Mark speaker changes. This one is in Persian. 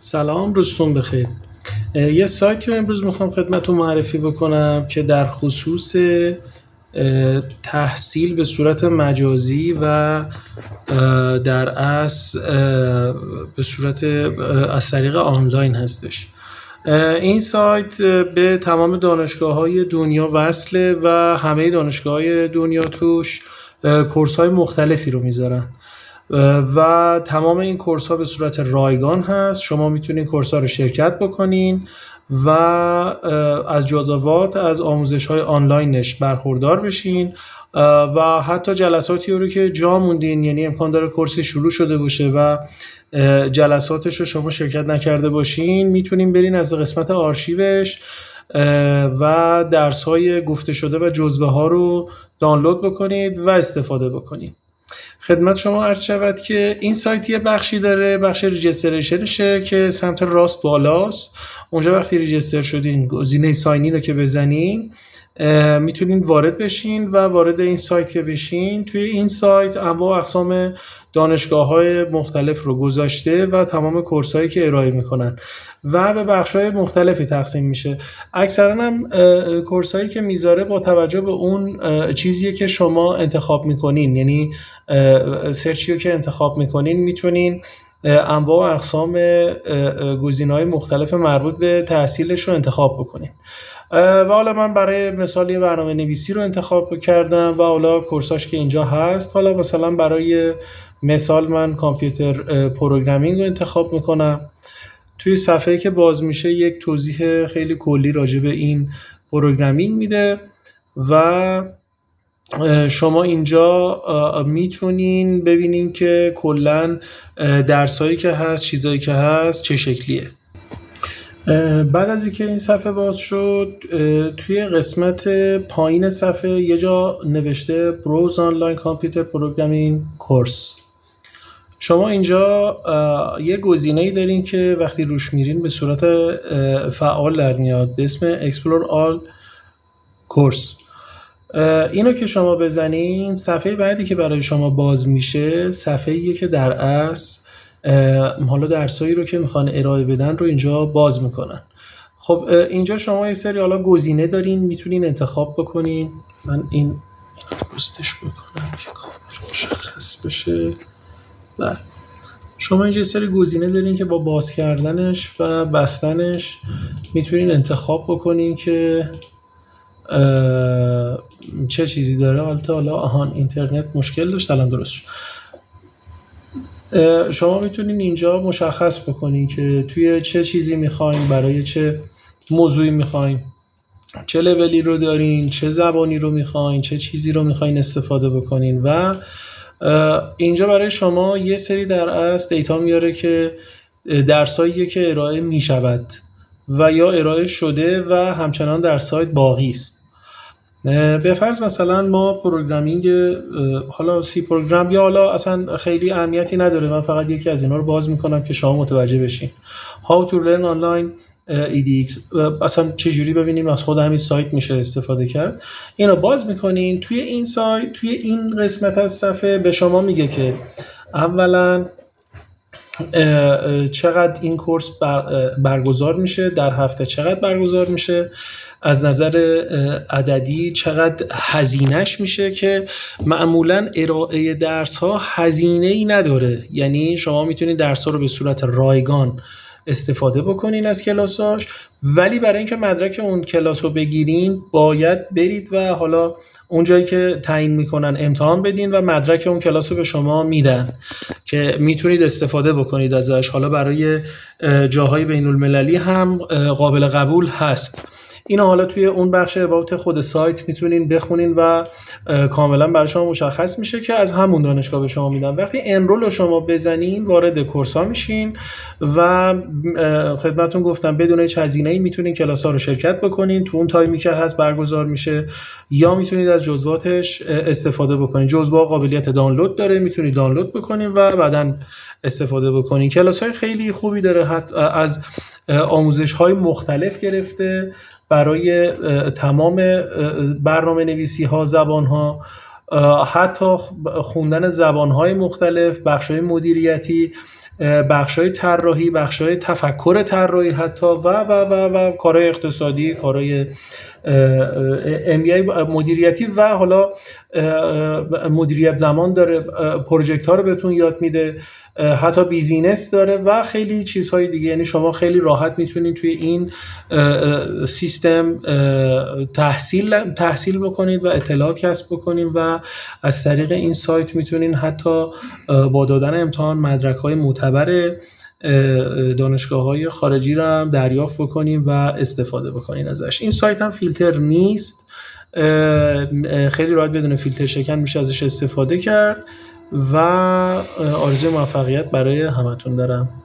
Speaker 1: سلام، روزتون بخیر. یه سایتی رو امروز میخوام خدمتتون معرفی بکنم که در خصوص تحصیل به صورت مجازی و در اصل به صورت از طریق آنلاین هستش. این سایت به تمام دانشگاه‌های دنیا وصله و همه دانشگاه‌های دنیا توش کورس‌های مختلفی رو میذارن و تمام این کورس ها به صورت رایگان هست. شما میتونین کورس ها رو شرکت بکنین و از جزوات از آموزش های آنلاینش برخوردار بشین و حتی جلساتی رو که جا موندین، یعنی امکان داره کورسی شروع شده باشه و جلساتش رو شما شرکت نکرده باشین، میتونین برین از قسمت آرشیوش و درس های گفته شده و جزوه ها رو دانلود بکنید و استفاده بکنید. خدمت شما عرض شود که این سایت یه بخشی داره، بخش ریجستریشنشه که سمت راست بالاست. اونجا وقتی ریجستر شدین گزینه ساین رو که بزنین میتونین وارد بشین و وارد این سایت که بشین، توی این سایت انواع و اقسام دانشگاه‌های مختلف رو گذاشته و تمام کورس‌هایی که ارائه میکنن و به بخش‌های مختلفی تقسیم میشه. اکثرا هم کورس‌هایی که میذاره با توجه به اون چیزیه که شما انتخاب میکنین، یعنی سرچی رو که انتخاب میکنین میتونین انواع و اقسام گزینه‌های مختلف مربوط به تحصیلش رو انتخاب بکنین. و حالا من برای مثال یه برنامه نویسی رو انتخاب کردم و حالا کورساش که اینجا هست. حالا مثلا برای مثال من کامپیوتر پروگرامینگ رو انتخاب میکنم. توی صفحه که باز میشه یک توضیح خیلی کلی راجع به این پروگرامینگ میده و شما اینجا میتونین ببینین که کلن درسایی که هست، چیزایی که هست چه شکلیه. بعد از اینکه این صفحه باز شد، توی قسمت پایین صفحه یه جا نوشته بروز آنلاین کامپیوتر پروگرامینگ کورس. شما اینجا یه گزینه‌ای دارین که وقتی روش میرین به صورت فعال در میاد به اسم Explore All Course. اینو که شما بزنین، صفحه بعدی که برای شما باز میشه صفحه‌ایه که در اصل حالا درسایی رو که میخوان ارائه بدن رو اینجا باز میکنن. خب اینجا شما یه سری حالا گزینه دارین، میتونین انتخاب بکنین. من این درستش بکنم که کامل مشخص بشه. بله، شما اینجا یه سری گزینه دارین که با باز کردنش و بستنش میتونین انتخاب بکنین که چه چیزی داره. حالا اینترنت مشکل داشت، الان درست شد. شما میتونین اینجا مشخص بکنین که توی چه چیزی میخواین، برای چه موضوعی میخواین، چه لولی رو دارین، چه زبانی رو میخواین، چه چیزی رو میخواین استفاده بکنین و اینجا برای شما یه سری در اصل دیتا میاره که درساییه که ارائه میشود و یا ارائه شده و همچنان در سایت باقی است. به فرض مثلا ما پروگرامینگ، حالا سی پروگرام یا حالا اصلا خیلی اهمیتی نداره، من فقط یکی از اینا رو باز میکنم که شما متوجه بشین. How to learn online EDX، اصلا چجوری ببینیم از خود همین سایت میشه استفاده کرد. اینو باز میکنین. توی این سایت، توی این قسمت از صفحه به شما میگه که اولا چقدر این کورس برگزار میشه، در هفته چقدر برگزار میشه، از نظر عددی چقدر هزینهش میشه که معمولا ارائه درس ها هزینه ای نداره، یعنی شما میتونید درس ها رو به صورت رایگان استفاده بکنین از کلاساش، ولی برای اینکه مدرک اون کلاس رو بگیرین باید برید و حالا اون جایی که تعیین میکنن امتحان بدین و مدرک اون کلاس رو به شما میدن که میتونید استفاده بکنید ازش. حالا برای جاهای بین المللی هم قابل قبول هست. اینو حالا توی اون بخش اباوت خود سایت میتونین بخونین و کاملا برای شما مشخص میشه که از همون دانشگاه به شما میدن. وقتی انرول رو شما بزنین وارد کورس ها میشین و خدمتتون گفتم بدون هیچ هزینه‌ای میتونین کلاس ها رو شرکت بکنین تو اون تایمی که هست برگزار میشه، یا میتونید از جزواتش استفاده بکنین. جزوه قابلیت دانلود داره، میتونید دانلود بکنین و بعداً استفاده بکنین. کلاس های خیلی خوبی داره، از آموزش های مختلف گرفته برای تمام برنامه نویسی ها، زبان ها، حتی خوندن زبان های مختلف، بخش های مدیریتی بخشای طراحی، بخشای تفکر طراحی حتی و کارهای اقتصادی، کارهای MBA مدیریتی و حالا مدیریت زمان داره، پروژکت ها رو بهتون یاد میده، حتی بیزینس داره و خیلی چیزهای دیگه. یعنی شما خیلی راحت میتونید توی این سیستم تحصیل بکنید و اطلاعات کسب بکنید و از طریق این سایت میتونید حتی با دادن امتحان مدرک‌های معتبر دانشگاه‌های خارجی رو هم دریافت بکنیم و استفاده بکنین ازش. این سایت هم فیلتر نیست، خیلی راحت بدون فیلتر شکن میشه ازش استفاده کرد و آرزوی موفقیت برای همتون دارم.